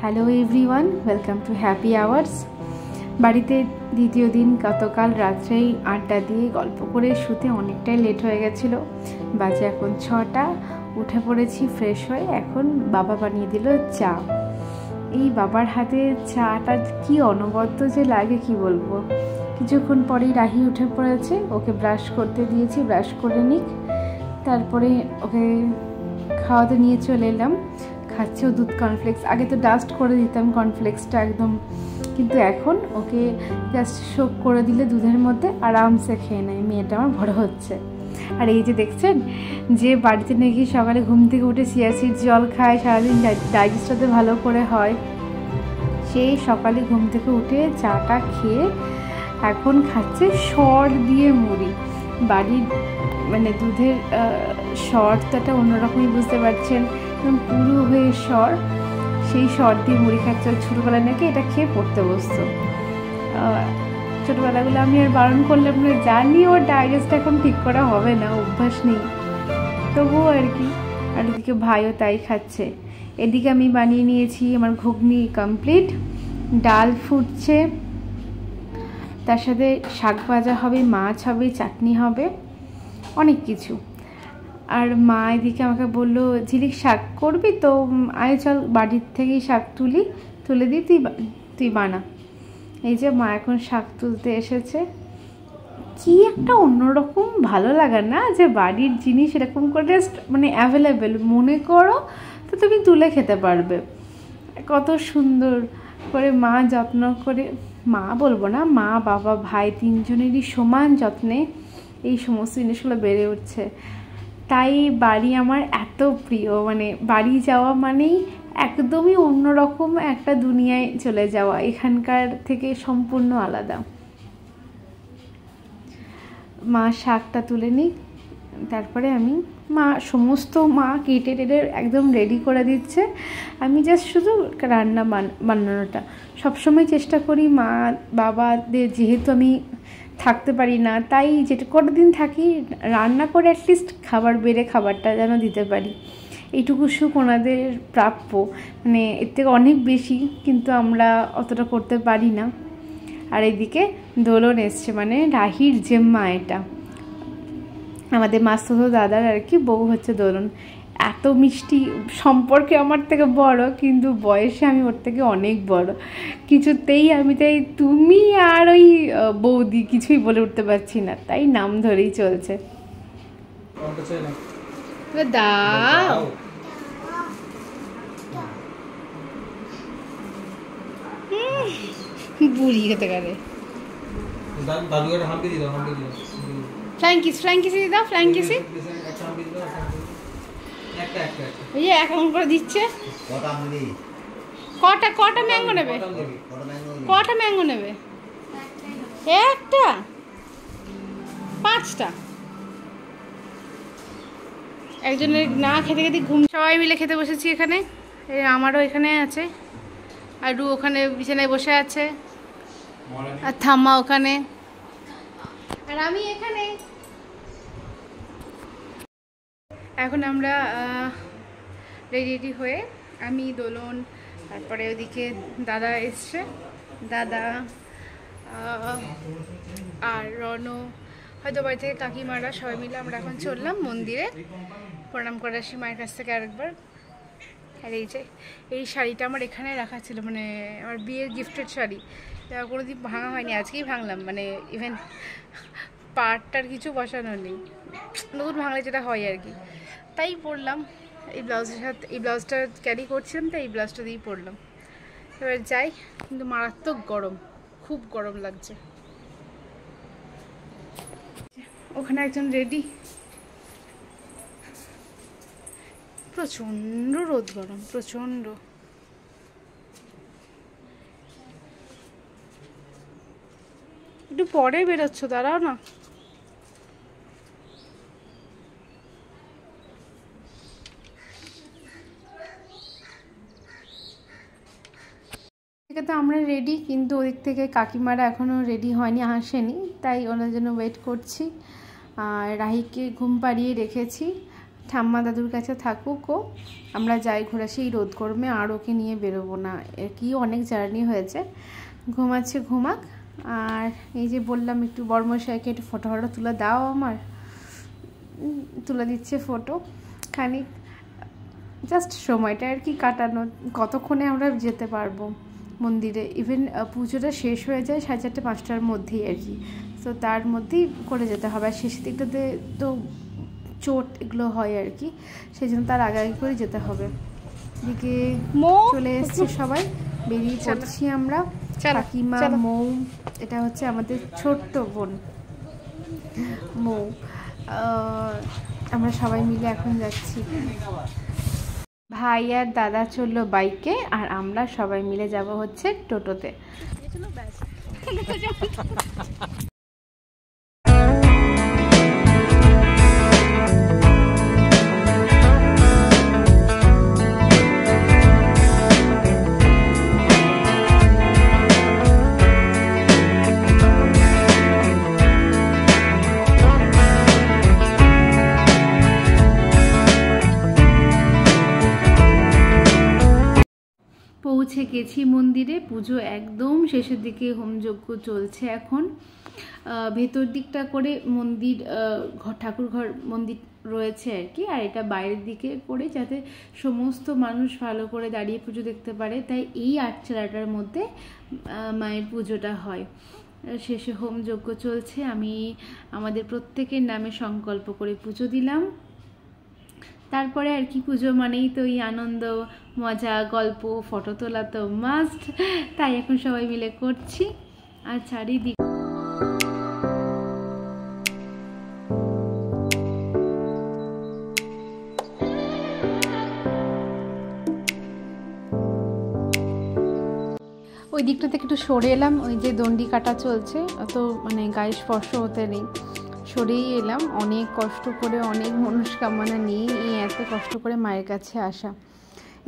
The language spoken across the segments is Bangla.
Hello everyone, welcome to happy hours. বাড়িতে দ্বিতীয় দিন, গতকাল রাত্রেই আড্ডা দিয়ে গল্প করে শুতে অনেকটাই লেট হয়ে গেছিলো। বাজে এখন 6টা। উঠে পড়েছি ফ্রেশ হয়ে। এখন বাবা বানিয়ে দিল চা। এই বাবার হাতে চাটা কি অনবদ্য যে লাগে কি বলবো। কিছুক্ষণ পরেই রাহি উঠে পড়েছে, ওকে ব্রাশ করতে দিয়েছি, ব্রাশ করে নিক। তারপরে ওকে খাওয়াতে নিয়ে চলে এলাম। খাচ্ছেও দুধ কর্নফ্লেক্স। আগে তো ডাস্ট করে দিতাম কর্নফ্লেক্সটা একদম, কিন্তু এখন ওকে জাস্ট সোক করে দিলে দুধের মধ্যে আরামসে খেয়ে নেয়। মেয়েটা আমার বড় হচ্ছে। আর এই যে দেখছেন, যে বাড়িতে নাকি সকালে ঘুম থেকে উঠে চিয়া সিড জল খায়, সারাদিন ডাইজেস্টটাতে ভালো করে হয়, সেই সকালে ঘুম থেকে উঠে চাটা খেয়ে এখন খাচ্ছে সর দিয়ে মুড়ি। বাড়ির মানে দুধের সরটা অন্যরকমই, বুঝতে পারছেন, পুরো হয়ে সর, সেই সর দিয়ে মুড়ি খাচ্ছে। ছোটোবেলায় নাকি এটা খেয়ে পড়তে বসতো। ছোটোবেলাগুলো আমি আর বারণ করলাম না, জানি ওর ডাইজেস্ট এখন ঠিক করা হবে না, অভ্যাস নেই, তবুও আর কি। আর এদিকে ভাইও তাই খাচ্ছে। এদিকে আমি বানিয়ে নিয়েছি আমার ঘুগনি কমপ্লিট, ডাল ফুটছে, তার সাথে শাক ভাজা হবে, মাছ হবে, চাটনি হবে, অনেক কিছু। আর মা এদিকে আমাকে বললো, ঝিলিক শাক করবি তো, আয় চল বাড়ির থেকেই শাক তুলে দিই, তুই বানা। এই যে মা এখন শাক তুলতে এসেছে। কি একটা অন্যরকম ভালো লাগা না, যে বাড়ির জিনিস এরকম করে মানে অ্যাভেলেবেল মনে করো তো তুমি তুলে খেতে পারবে। কত সুন্দর করে মা যত্ন করে, মা বলবো না, মা বাবা ভাই তিনজনেরই সমান যত্নে এই সমস্ত জিনিসগুলো বেড়ে উঠছে। তাই বাড়ি আমার এত প্রিয়। মানে বাড়ি যাওয়া মানেই একদমই অন্যরকম একটা দুনিয়ায় চলে যাওয়া, এখানকার থেকে সম্পূর্ণ আলাদা। মা শাকটা তুলে নিই, তারপরে আমি সমস্ত কেটে একদম রেডি করে দিচ্ছে। আমি জাস্ট শুধু রান্না বানানোটা সবসময় চেষ্টা করি। মা বাবাদের যেহেতু আমি থাকতে পারি না, তাই যেটা কতদিন থাকি রান্না করে অ্যাটলিস্ট খাবারটা যেন দিতে পারি, এইটুকু সুখ ওনাদের প্রাপ্য। মানে এর থেকে অনেক বেশি কিন্তু আমরা অতটা করতে পারি না। আর এদিকে দোলন এসছে, মানে রাহির জেম্মা, এটা আমাদের মাস্তুতো দাদার আর কি বউ হচ্ছে দোলন। এত মিষ্টি, সম্পর্কে আমার থেকে বড়, কিন্তু বয়সে আমি ওর থেকে অনেক বড়। কিছুতেই আমি তাই তুমি আর ওই বৌদি কিছুই বলে উঠতে পারছি না, তাই নাম ধরেই চলছে। দাও বুড়ি খেতে গেলে ফ্ল্যাঙ্কিসি দাও, ফ্ল্যাঙ্কিসি এই এক এমন করে দিচ্ছে। কটা ম্যাঙ্গো নেবে? কটা ম্যাঙ্গো নেবে? একটা, 5টা। একজনের না খেতে খেতে ঘুম। সবাই মিলে খেতে বসেছি এখানে। আমারও এখানে আছে, আর রু ওখানে বিছানায় বসে আছে, আর থাম্মা ওখানে, আর আমি এখানে। এখন আমরা রেডি হয়ে, আমি, দোলন, তারপরে ওদিকে দাদা এসছে, দাদা আর রনো, হয়তো বাড়ি থেকে কাকিমারা, সবাই মিলে আমরা এখন চললাম মন্দিরে প্রণাম করে আসি মায়ের কাছ থেকে আরেকবার। আর এই যে এই শাড়িটা আমার এখানে রাখা ছিল, মানে আমার বিয়ের গিফটেড শাড়ি, কোনোদিন ভাঙা হয়নি, আজকেই ভাঙলাম। মানে ইভেন পাটটার কিছু বসানো নেই, নতুন ভাঙলে যেটা হয় আর কি, তাই পরলাম। এই ব্লাউজের সাথে এই ব্লাউজটা ক্যারি করছিলাম, তাই এই ব্লাউজটা দিয়েই পরলাম। এবার যাই, কিন্তু মারাত্মক গরম, খুব গরম লাগছে। ওখানে একজন রেডি, প্রচণ্ড রোদ, গরম প্রচণ্ড। একটু পরে বেরোচ্ছ, দাঁড়াও না। তো আমরা রেডি, কিন্তু ওদিক থেকে কাকিমারা এখনও রেডি হয়নি, আসেনি, তাই ওনার জন্য ওয়েট করছি। আর রাহিকে ঘুম পাড়িয়ে রেখেছি, ঠাম্মা দাদুর কাছে থাকুকও, আমরা যাই ঘুরে আসি। এই রোদ গরমে আর ওকে নিয়ে বেরোবো না, কি অনেক জার্নি হয়েছে। ঘুমাচ্ছে, ঘুমাক। আর এই যে বললাম একটু বড়মশাইকে একটু ফটো তুলে দাও, আমার তুলে দিচ্ছে ফটো খানিক, জাস্ট সময়টা আর কি কাটানো, কতক্ষণে আমরা যেতে পারবো মন্দিরে। ইভেন পুজোটা শেষ হয়ে যায় 4:30 5টার মধ্যেই আর কি, তো তার মধ্যেই করে যেতে হবে। আর শেষের দিকটাতে তো চোট এগুলো হয় আর কি, সেই জন্য তার আগে আগে করে যেতে হবে। এদিকে চলে এসছে সবাই, বেরিয়ে পড়ছি আমরা। কাকিমা, মৌ, এটা হচ্ছে আমাদের ছোট্ট বোন মৌ, আমরা সবাই মিলে এখন যাচ্ছি। ভাই আর দাদা চললো বাইকে, আর আমরা সবাই মিলে যাব হচ্ছে টোটোতে। পৌঁছে গেছি মন্দিরে, পুজো একদম শেষের দিকে, হোমযজ্ঞ চলছে এখন। ভেতর দিকটা করে মন্দির, ঠাকুর ঘর মন্দির রয়েছে আর কি, আর এটা বাইরের দিকে করে যাতে সমস্ত মানুষ ভালো করে দাঁড়িয়ে পুজো দেখতে পারে, তাই এই আটচালাটার মধ্যে মায়ের পুজোটা হয়। শেষে হোমযজ্ঞ চলছে, আমি আমাদের প্রত্যেকের নামে সংকল্প করে পুজো দিলাম। তারপরে আর কি, পুজো মানেই তো এই আনন্দ, মজা, গল্প, ফটো তোলা তো মাস্ট, তাই এখন সবাই মিলে করছি। আর চারিদিক ওই দিকটা থেকে একটু সরে এলাম, ওই যে দণ্ডি কাটা চলছে, অত মানে গায়ে স্পর্শ হতে নেই, সরেই এলাম। অনেক কষ্ট করে, অনেক মনস্কামনা নিয়ে এত কষ্ট করে মায়ের কাছে আসা।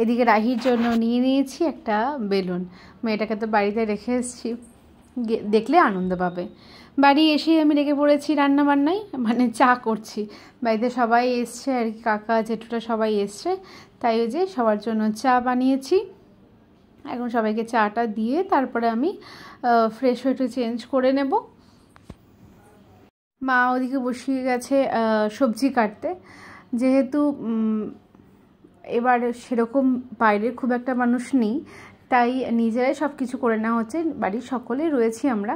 এদিকে রাহির জন্য নিয়ে নিয়েছি একটা বেলুন, মেয়েটাকে তো বাড়িতে রেখে এসেছি, দেখলে আনন্দ পাবে। বাড়ি এসে আমি রেখে পড়েছি রান্না বান্নায়, মানে চা করছি। বাড়িতে সবাই এসছে আর কি, কাকা জেঠুটা সবাই এসছে, তাই ওই যে সবার জন্য চা বানিয়েছি। এখন সবাইকে চাটা দিয়ে তারপরে আমি ফ্রেশ হয়ে একটু চেঞ্জ করে নেব। মা ওদিকে বসিয়ে গেছে সবজি কাটতে, যেহেতু এবার সেরকম বাইরের খুব একটা মানুষ নেই, তাই নিজেরাই সব কিছু করে নেওয়া হচ্ছে। বাড়ির সকলেই রয়েছি আমরা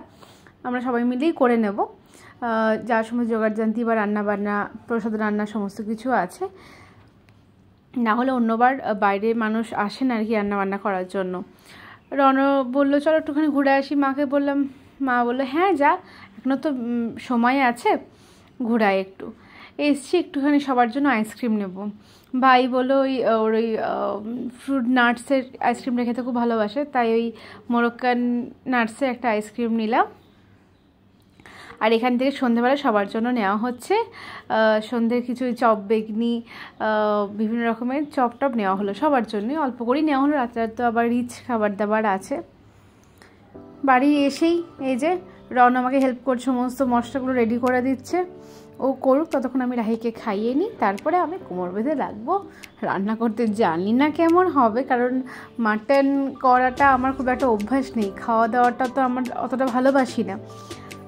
সবাই মিলেই করে নেব। যার সময় জোগাড়জান্তি বা রান্নাবান্না, প্রসাদ রান্না সমস্ত কিছু আছে, না হলে অন্যবার বাইরের মানুষ আসেন আর কি রান্নাবান্না করার জন্য। রণ বললো চলো একটুখানি ঘুরে আসি, মাকে বললাম, মা বললো হ্যাঁ যা, এখনও তো সময় আছে, ঘোরায় একটু। এসছি একটুখানি সবার জন্য আইসক্রিম নেব। ভাই বললো ওর ওই ফ্রুট নাটসের আইসক্রিমটা খেতে খুব ভালোবাসে, তাই ওই মোরক্কান নাটসের একটা আইসক্রিম নিলাম। আর এখান থেকে সন্ধ্যেবেলা সবার জন্য নেওয়া হচ্ছে সন্ধ্যের কিছু চপ, বেগনি, বিভিন্ন রকমের চপ টপ নেওয়া হলো সবার জন্যই, অল্প করেই নেওয়া হলো। রাত্রে তো আবার রিচ খাবার দাবার আছে। বাড়ি এসেই এই যে রন আমাকে হেল্প করছে, সমস্ত মশলাগুলো রেডি করে দিচ্ছে, ও করুক, ততক্ষণ আমি রাহিকে খাইয়ে নিই, তারপরে আমি কোমর বেঁধে লাগবো রান্না করতে। জানি না কেমন হবে, কারণ মাটন করাটা আমার খুব একটা অভ্যাস নেই, খাওয়া দাওয়াটা তো আমার অতটা ভালোবাসি না,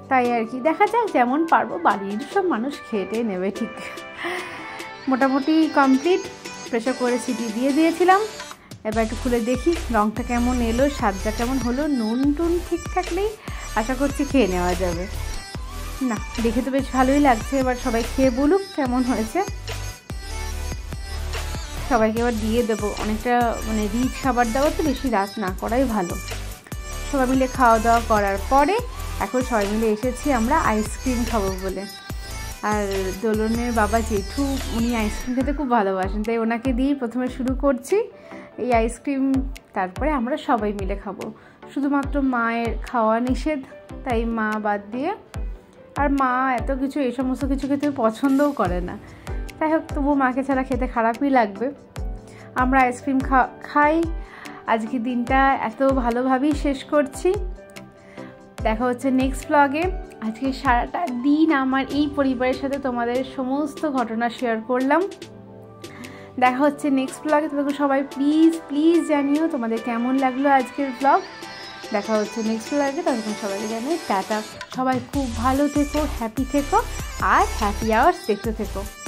তাই আর কি দেখা যাক যেমন পারবো। বাড়ির সব মানুষ খেটে নেবে ঠিক। মোটামুটি কমপ্লিট, প্রেসার করে সিটি দিয়ে দিয়েছিলাম। এবার একটু খুলে দেখি রঙটা কেমন এলো, স্বাদটা কেমন হলো, নুন টুন ঠিক থাকলেই আশা করছি খেয়ে নেওয়া যাবে। না, দেখে তো বেশ ভালোই লাগছে। এবার সবাই খেয়ে বলুক কেমন হয়েছে। সবাইকে এবার দিয়ে দেবো, অনেকটা মানে রিচ খাবার দাওয়া তো বেশি রাত না করাই ভালো। সবাই মিলে খাওয়া দাওয়া করার পরে এখন সবাই মিলে এসেছি আমরা আইসক্রিম খাবো বলে। আর দোলনের বাবা জেঠু, উনি আইসক্রিম খেতে খুব ভালোবাসেন, তাই ওনাকে দিয়েই প্রথমে শুরু করছি এই আইসক্রিম, তারপরে আমরা সবাই মিলে খাবো। শুধুমাত্র মায়ের খাওয়া নিষেধ, তাই মা বাদ দিয়ে, আর মা এত কিছু এই সমস্ত কিছু খেতে পছন্দও করে না, তাই হোক তবু মাকে ছাড়া খেতে খারাপই লাগবে। আমরা আইসক্রিম খাই। আজকে দিনটা এত ভালোভাবেই শেষ করছি। দেখা হচ্ছে নেক্সট ব্লগে। আজকে সারাটা দিন আমার এই পরিবারের সাথে তোমাদের সমস্ত ঘটনা শেয়ার করলাম। দেখা হচ্ছে নেক্সট ব্লগে। তোমাকে সবাই প্লিজ প্লিজ জানিও তোমাদের কেমন লাগলো আজকের ব্লগ। দেখা হচ্ছে নেক্সট ব্লগে, ততক্ষণ সবাইকে জানাই টাটা। সবাই খুব ভালো থেকো, হ্যাপি থেকো, আর হ্যাপি আওয়ার্স দেখতে থেকো।